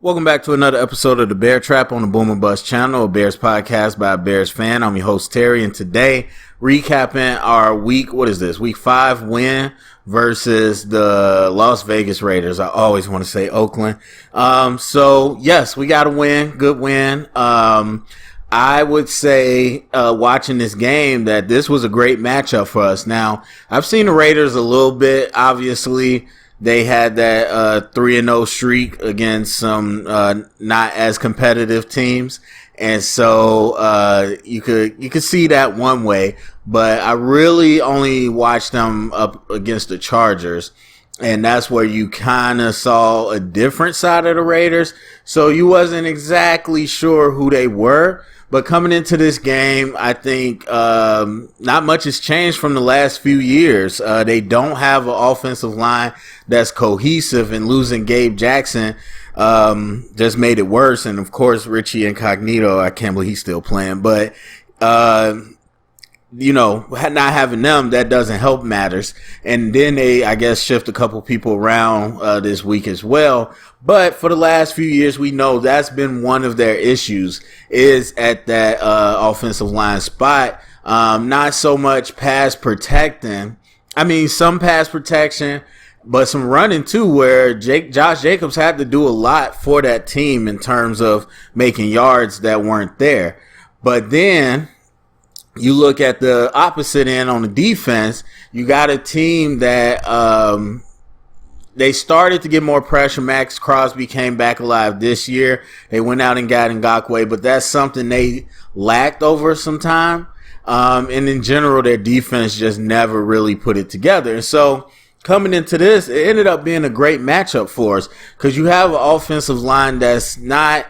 Welcome back to another episode of the Bear Trap on the Boom and Bust channel, a Bears podcast by a Bears fan. I'm your host, Terry, and today recapping our week 5 win versus the Las Vegas Raiders. I always want to say Oakland. So yes, we got a win, good win. I would say, watching this game, that this was a great matchup for us. Now, I've seen the Raiders a little bit, obviously. They had that 3-0 streak against some not as competitive teams, and so you could see that one way. But I really only watched them up against the Chargers, and that's where you kind of saw a different side of the Raiders. So you wasn't exactly sure who they were. But coming into this game, I think not much has changed from the last few years. They don't have an offensive line that's cohesive, and losing Gabe Jackson just made it worse. And, of course, Richie Incognito, I can't believe he's still playing. But, not having them, that doesn't help matters. And then they, I guess, shift a couple people around this week as well. But for the last few years, we know that's been one of their issues, is at that offensive line spot. Not so much pass protecting. I mean, some pass protection, but some running too, where Josh Jacobs had to do a lot for that team in terms of making yards that weren't there. But then you look at the opposite end on the defense, you got a team that they started to get more pressure. Max Crosby came back alive this year. They went out and got Ngakoue, but that's something they lacked over some time. And in general, their defense just never really put it together. And so coming into this, it ended up being a great matchup for us because you have an offensive line that's not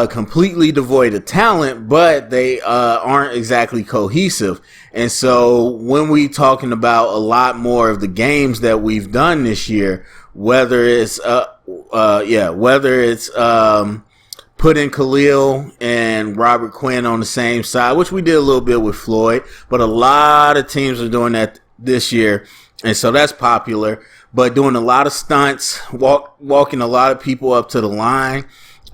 completely devoid of talent, but they aren't exactly cohesive. And so when we talking about a lot more of the games that we've done this year, whether it's putting Khalil and Robert Quinn on the same side, which we did a little bit with Floyd, but a lot of teams are doing that this year. And so that's popular, but doing a lot of stunts, walking a lot of people up to the line,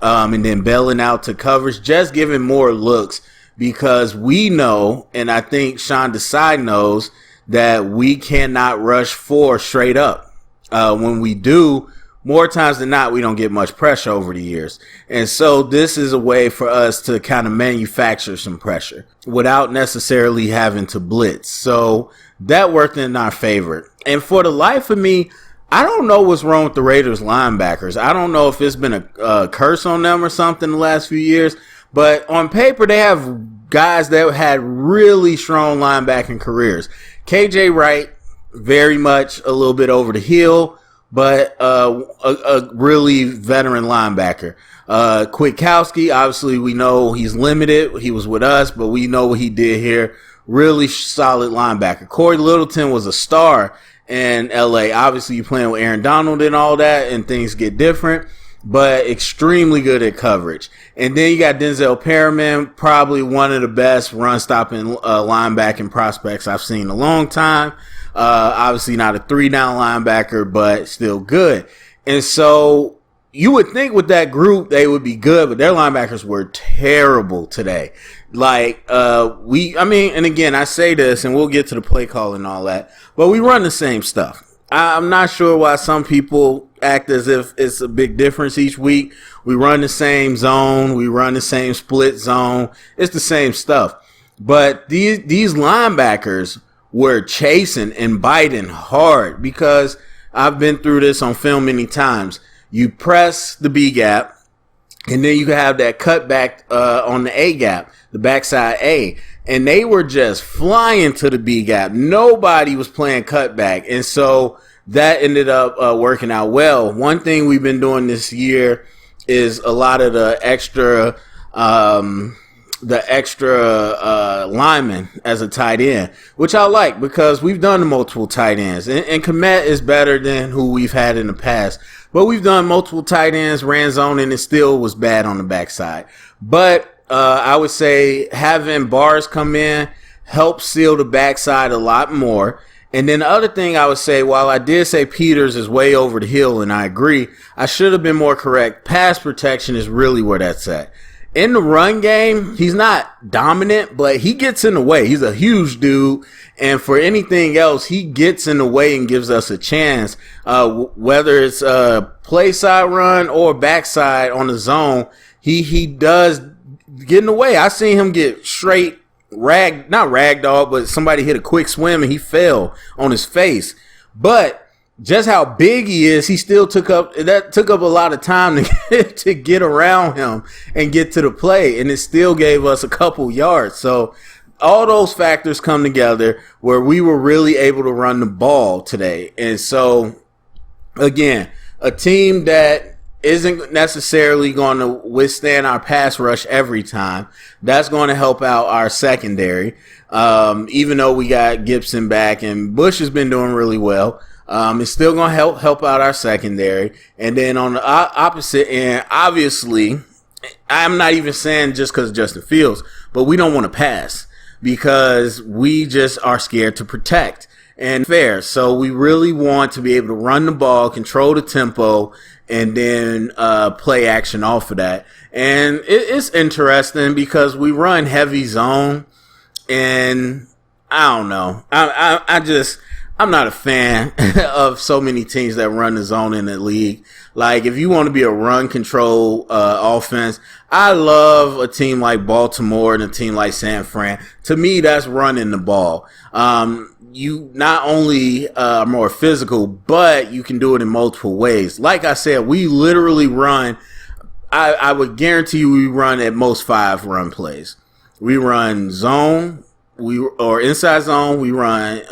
and then bailing out to coverage, just giving more looks, because we know, and I think Sean Desai knows, that we cannot rush 4 straight up. When we do, more times than not, we don't get much pressure over the years. And so this is a way for us to kind of manufacture some pressure without necessarily having to blitz. So that worked in our favor. And for the life of me, I don't know what's wrong with the Raiders linebackers. I don't know if it's been a curse on them or something the last few years, but on paper they have guys that had really strong linebacking careers. KJ Wright, very much a little bit over the hill, but a really veteran linebacker. Kwiatkowski, obviously we know he's limited. He was with us, but we know what he did here. Really solid linebacker. Corey Littleton was a star in LA. Obviously, you're playing with Aaron Donald and all that, and things get different, but extremely good at coverage. And then you got Denzel Perriman, probably one of the best run-stopping linebacking prospects I've seen in a long time. Obviously, not a 3-down linebacker, but still good. And so you would think with that group they would be good, but their linebackers were terrible today. And again, I say this, and we'll get to the play call and all that, but we run the same stuff. I'm not sure why some people act as if it's a big difference each week. We run the same zone. We run the same split zone. It's the same stuff. But these linebackers were chasing and biting hard, because I've been through this on film many times. You press the B gap, and then you can have that cutback on the A gap, the backside A. And they were just flying to the B gap. Nobody was playing cutback. And so that ended up working out well. One thing we've been doing this year is a lot of the extra linemen as a tight end, which I like, because we've done multiple tight ends. And Kmet is better than who we've had in the past. But we've done multiple tight ends, ran zone, and it still was bad on the backside. But I would say having bars come in helps seal the backside a lot more. And then the other thing I would say, while I did say Peters is way over the hill, and I agree, I should have been more correct. Pass protection is really where that's at. In the run game, he's not dominant, but he gets in the way. He's a huge dude, and for anything else, he gets in the way and gives us a chance. Whether it's a play side run or backside on the zone, he does get in the way. I seen him get straight not ragdoll, but somebody hit a quick swim and he fell on his face. But just how big he is, he still took up a lot of time to get around him and get to the play, and it still gave us a couple yards. So all those factors come together where we were really able to run the ball today. And so again, a team that isn't necessarily going to withstand our pass rush every time. That's going to help out our secondary. Even though we got Gibson back and Bush has been doing really well, it's still going to help out our secondary. And then on the opposite end, obviously, I'm not even saying just because Justin Fields, but we don't want to pass because we just are scared to protect and fair. So we really want to be able to run the ball, control the tempo, and then play action off of that. And it's interesting because we run heavy zone, and I don't know. I'm not a fan of so many teams that run the zone in the league. Like, if you want to be a run control offense, I love a team like Baltimore and a team like San Fran. To me, that's running the ball. You not only are more physical, but you can do it in multiple ways. Like I said, we literally run, I would guarantee you we run at most 5 run plays. We run zone, or inside zone, we run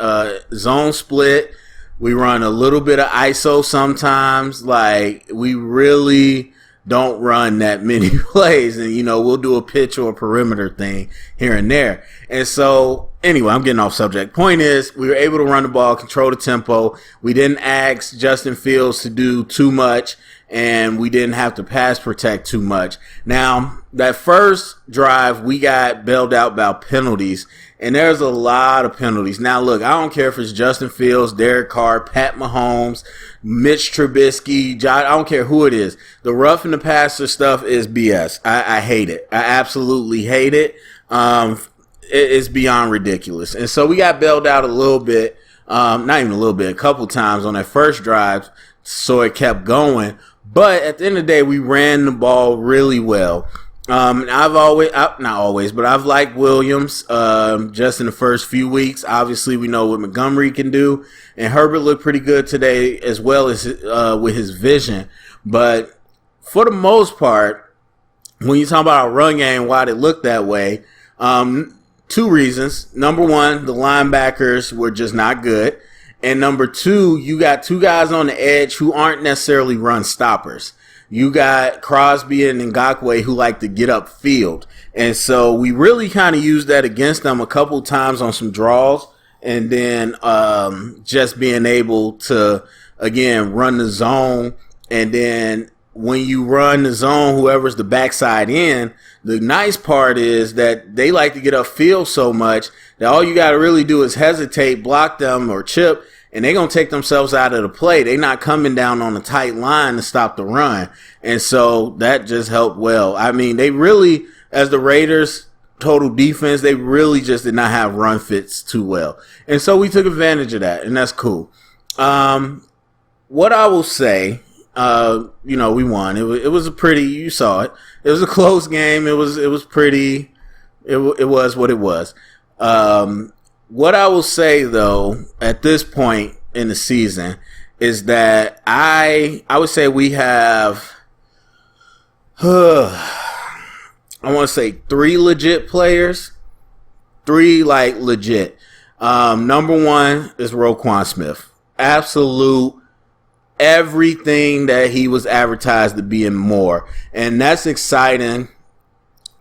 zone split, we run a little bit of ISO sometimes. Like, we really don't run that many plays, and we'll do a pitch or a perimeter thing here and there. And so anyway, I'm getting off subject. Point is, we were able to run the ball, control the tempo. We didn't ask Justin Fields to do too much, and we didn't have to pass protect too much. Now, that first drive, we got bailed out by penalties, and there's a lot of penalties. Now, look, I don't care if it's Justin Fields, Derek Carr, Pat Mahomes, Mitch Trubisky, I don't care who it is. The rough and the passer stuff is BS. I hate it. I absolutely hate it. It's beyond ridiculous. And so we got bailed out a little bit, not even a little bit, a couple times on that first drive, so it kept going. But at the end of the day, we ran the ball really well. I've liked Williams just in the first few weeks. Obviously, we know what Montgomery can do, and Herbert looked pretty good today as well as with his vision. But for the most part, when you talk about our run game, why it looked that way, 2 reasons. Number one, the linebackers were just not good. And number 2, you got 2 guys on the edge who aren't necessarily run stoppers. You got Crosby and Ngakoue who like to get upfield. And so we really kind of used that against them a couple times on some draws. And then just being able to, again, run the zone. And then when you run the zone, whoever's the backside in, the nice part is that they like to get upfield so much that all you got to really do is hesitate, block them, or chip, and they're going to take themselves out of the play. They're not coming down on a tight line to stop the run. And so that just helped well. I mean, they really, as the Raiders' total defense, they really just did not have run fits too well. And so we took advantage of that, and that's cool. What I will say, we won. It was a pretty, you saw it. It was a close game. It was pretty, it was what it was. What I will say, though, at this point in the season is that I would say we have, I want to say 3 legit players. 3, like, legit. Number 1 is Roquan Smith. Absolute everything that he was advertised to be and more. And that's exciting.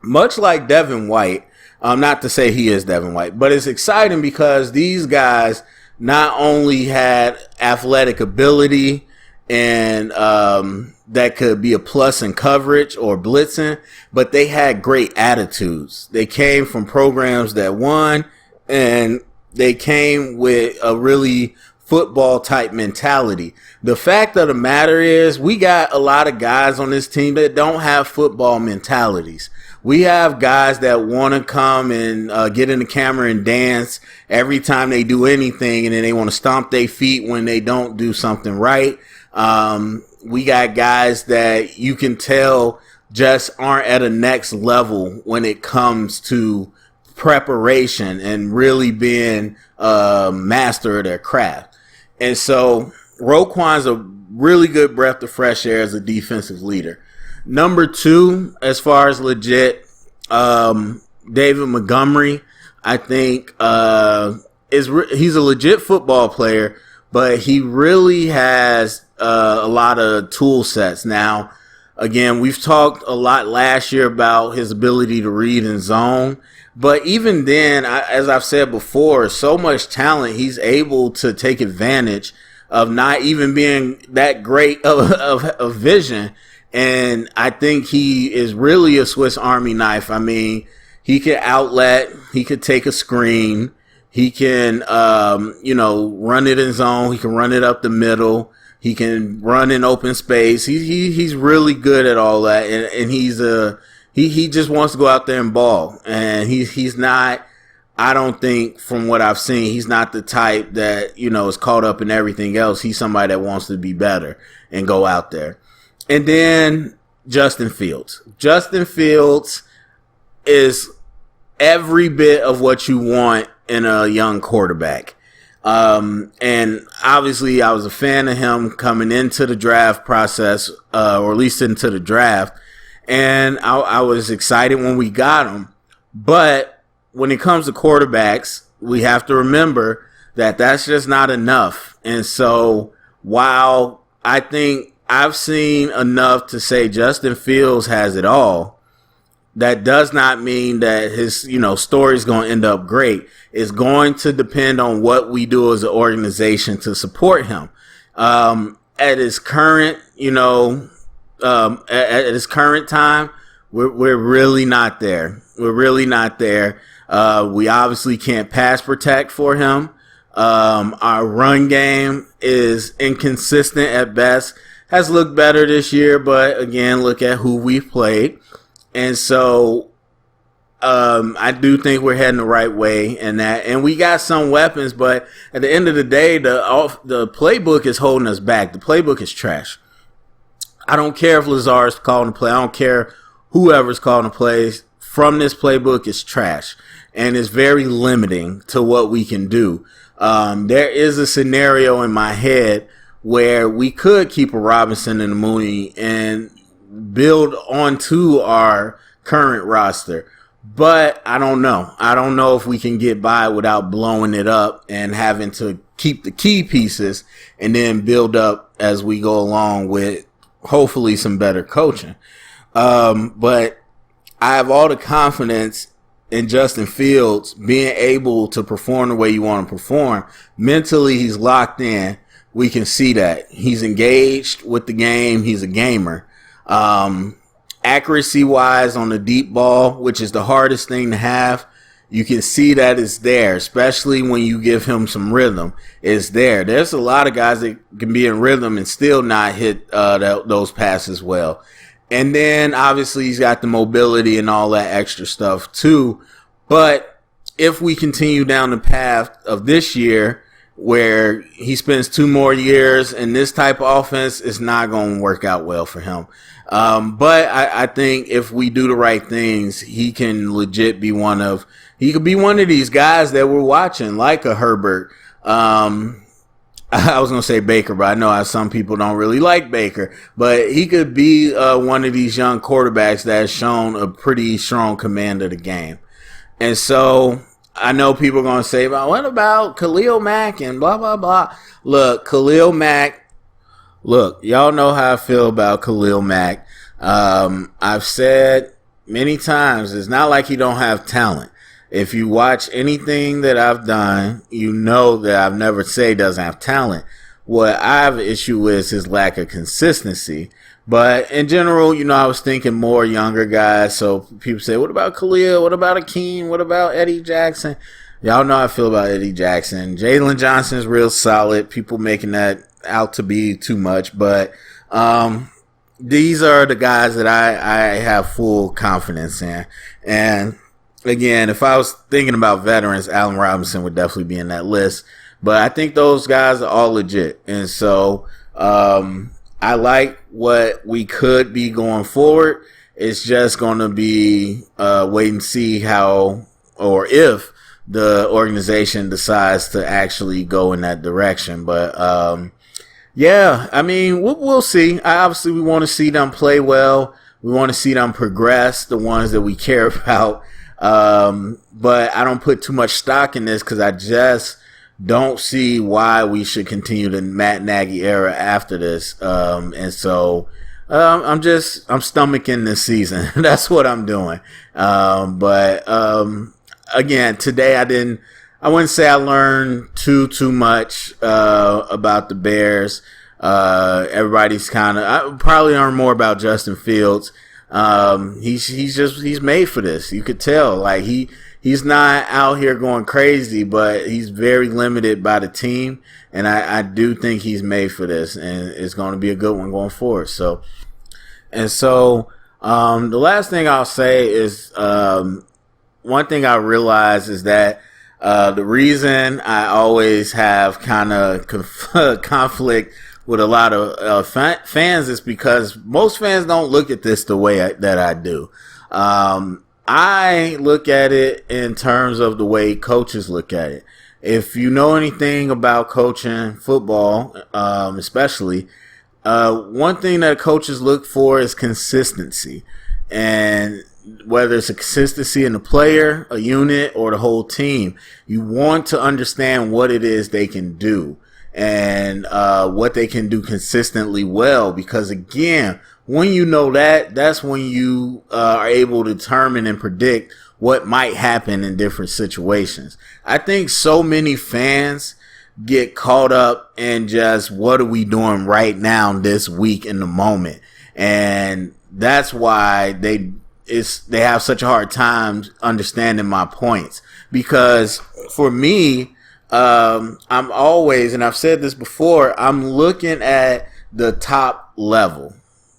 Much like Devin White. Not to say he is Devin White, but it's exciting because these guys not only had athletic ability and that could be a plus in coverage or blitzing, but they had great attitudes. They came from programs that won, and they came with a really football type mentality. The fact of the matter is we got a lot of guys on this team that don't have football mentalities. We have guys that want to come and get in the camera and dance every time they do anything, and then they want to stomp their feet when they don't do something right. We got guys that you can tell just aren't at a next level when it comes to preparation and really being a master of their craft. And so Roquan's a really good breath of fresh air as a defensive leader. Number 2, as far as legit, David Montgomery, I think, he's a legit football player, but he really has a lot of tool sets. Now, again, we've talked a lot last year about his ability to read and zone. But even then, as I've said before, so much talent, he's able to take advantage of not even being that great of vision. And I think he is really a Swiss Army knife. I mean, he can outlet, he could take a screen, he can, run it in zone, he can run it up the middle, he can run in open space. He's really good at all that, and he just wants to go out there and ball. And he's not, I don't think, from what I've seen, he's not the type that, is caught up in everything else. He's somebody that wants to be better and go out there. And then Justin Fields. Justin Fields is every bit of what you want in a young quarterback. And obviously I was a fan of him coming into the draft process, or at least into the draft. And I was excited when we got him. But when it comes to quarterbacks, we have to remember that that's just not enough. And so while I think I've seen enough to say Justin Fields has it all, that does not mean that his, story is going to end up great. It's going to depend on what we do as an organization to support him. At his current, at his current time, we're really not there. We're really not there. We obviously can't pass protect for him. Our run game is inconsistent at best. Has looked better this year, but again, look at who we've played. And so I do think we're heading the right way in that. And we got some weapons, but at the end of the day, the playbook is holding us back. The playbook is trash. I don't care if Lazard's calling the play. I don't care whoever's calling the plays. From this playbook is trash. And it's very limiting to what we can do. There is a scenario in my head where we could keep a Robinson and a Mooney and build onto our current roster. But I don't know. I don't know if we can get by without blowing it up and having to keep the key pieces and then build up as we go along with hopefully some better coaching. But I have all the confidence in Justin Fields being able to perform the way you want to perform. Mentally, he's locked in. We can see that. He's engaged with the game. He's a gamer. Accuracy-wise on the deep ball, which is the hardest thing to have, you can see that it's there, especially when you give him some rhythm. It's there. There's a lot of guys that can be in rhythm and still not hit those passes well. And then, obviously, he's got the mobility and all that extra stuff, too. But if we continue down the path of this year, where he spends 2 more years in this type of offense, it's not going to work out well for him. But I think if we do the right things, he can legit be he could be one of these guys that we're watching, like a Herbert. I was going to say Baker, but I know some people don't really like Baker. But he could be one of these young quarterbacks that has shown a pretty strong command of the game. And so I know people are going to say, well, what about Khalil Mack and blah, blah, blah. Look, Khalil Mack, y'all know how I feel about Khalil Mack. I've said many times, it's not like he don't have talent. If you watch anything that I've done, you know that I've never said he doesn't have talent. What I have an issue with is his lack of consistency. But in general, I was thinking more younger guys. So people say, what about Khalil? What about Akeem? What about Eddie Jackson? Y'all know how I feel about Eddie Jackson. Jalen Johnson's real solid. People making that out to be too much, but these are the guys that I have full confidence in. And again, if I was thinking about veterans, Allen Robinson would definitely be in that list. But I think those guys are all legit. And so I like what we could be going forward. It's just going to be wait and see how or if the organization decides to actually go in that direction. But yeah, I mean, we'll see. Obviously, we want to see them play well. We want to see them progress, the ones that we care about. But I don't put too much stock in this because I just don't see why we should continue the Matt Nagy era after this. And so I'm stomaching this season. That's what I'm doing. But again, today I wouldn't say I learned too much about the Bears. Everybody's I probably learned more about Justin Fields. He's made for this. You could tell, like he's not out here going crazy, but he's very limited by the team, and I do think he's made for this, and it's going to be a good one going forward. So the last thing I'll say is one thing I realize is that the reason I always have kind of conflict with a lot of fans is because most fans don't look at this the way that I do. I look at it in terms of the way coaches look at it. If you know anything about coaching football, especially, one thing that coaches look for is consistency. And whether it's a consistency in the player, a unit, or the whole team, you want to understand what it is they can do and what they can do consistently well. Because again, when you know that, that's when you are able to determine and predict what might happen in different situations. I think so many fans get caught up in just what are we doing right now this week in the moment. And that's why they have such a hard time understanding my points. Because for me, I'm always, and I've said this before, I'm looking at the top level.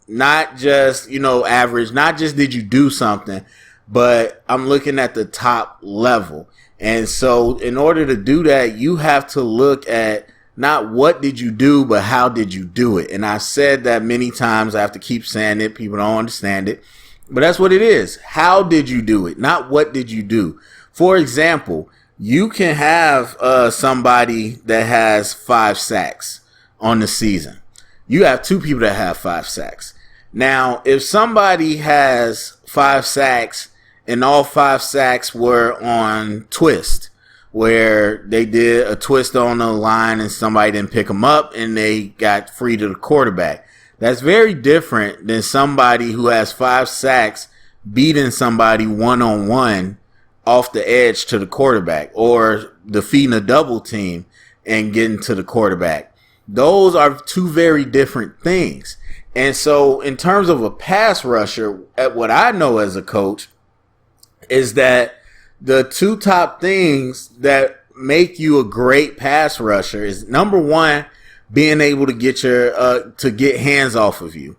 Not just, average, not just did you do something, but I'm looking at the top level. And so in order to do that, you have to look at not what did you do, but how did you do it. And I've said that many times. I have to keep saying it. People don't understand it. But that's what it is. How did you do it? Not what did you do. For example, you can have somebody that has 5 sacks on the season. You have 2 people that have 5 sacks. Now, if somebody has 5 sacks and all 5 sacks were on twist, where they did a twist on the line and somebody didn't pick them up and they got free to the quarterback, that's very different than somebody who has 5 sacks beating somebody one-on-one off the edge to the quarterback or defeating a double team and getting to the quarterback. Those are 2 very different things. And so in terms of a pass rusher, at what I know as a coach is that the 2 top things that make you a great pass rusher is, number one, being able to get hands off of you.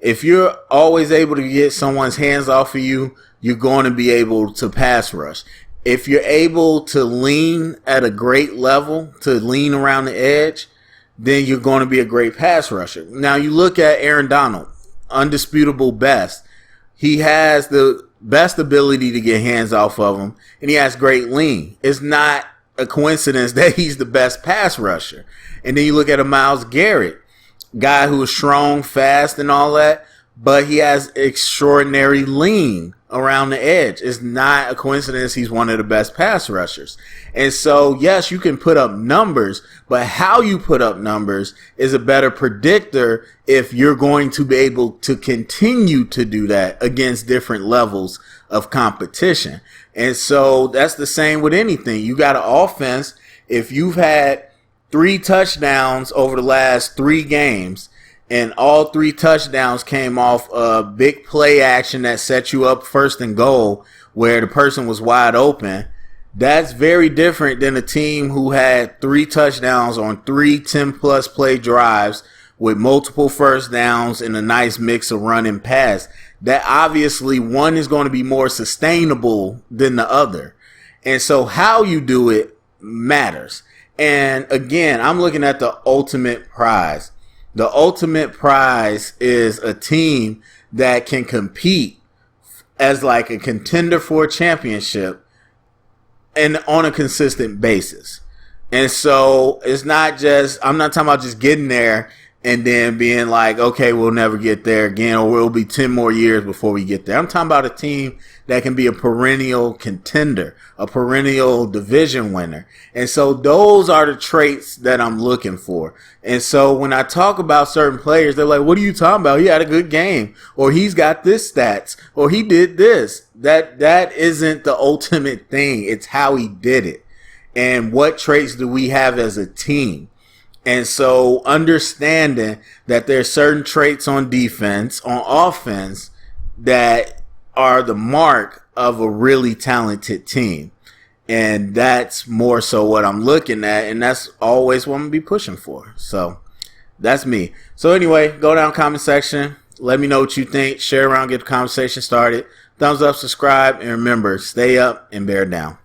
If you're always able to get someone's hands off of you, you're going to be able to pass rush. If you're able to lean at a great level, to lean around the edge, then you're going to be a great pass rusher. Now you look at Aaron Donald, undisputable best. He has the best ability to get hands off of him, and he has great lean. It's not a coincidence that he's the best pass rusher. And then you look at a Myles Garrett, guy who is strong, fast, and all that, but he has extraordinary lean around the edge. It's not a coincidence he's one of the best pass rushers. And so, yes, you can put up numbers, but how you put up numbers is a better predictor if you're going to be able to continue to do that against different levels of competition. And so that's the same with anything. You got an offense. If you've had 3 touchdowns over the last 3 games, and all 3 touchdowns came off a big play action that set you up first and goal where the person was wide open, That's very different than a team who had 3 touchdowns on 3 10-plus play drives with multiple first downs and a nice mix of run and pass. That obviously one is going to be more sustainable than the other. And so how you do it matters. And again, I'm looking at the ultimate prize. The ultimate prize is a team that can compete as like a contender for a championship and on a consistent basis. And so it's not just, I'm not talking about just getting there and then being like, okay, we'll never get there again, or it'll be 10 more years before we get there. I'm talking about a team that can be a perennial contender, a perennial division winner. And so those are the traits that I'm looking for. And so when I talk about certain players, they're like, what are you talking about? He had a good game, or he's got this stats, or he did this. That isn't the ultimate thing. It's how he did it. And what traits do we have as a team? And so understanding that there's certain traits on defense, on offense, that are the mark of a really talented team. And that's more so what I'm looking at. And that's always what I'm going to be pushing for. So that's me. So anyway, go down comment section. Let me know what you think. Share around, get the conversation started. Thumbs up, subscribe, and remember, stay up and bear down.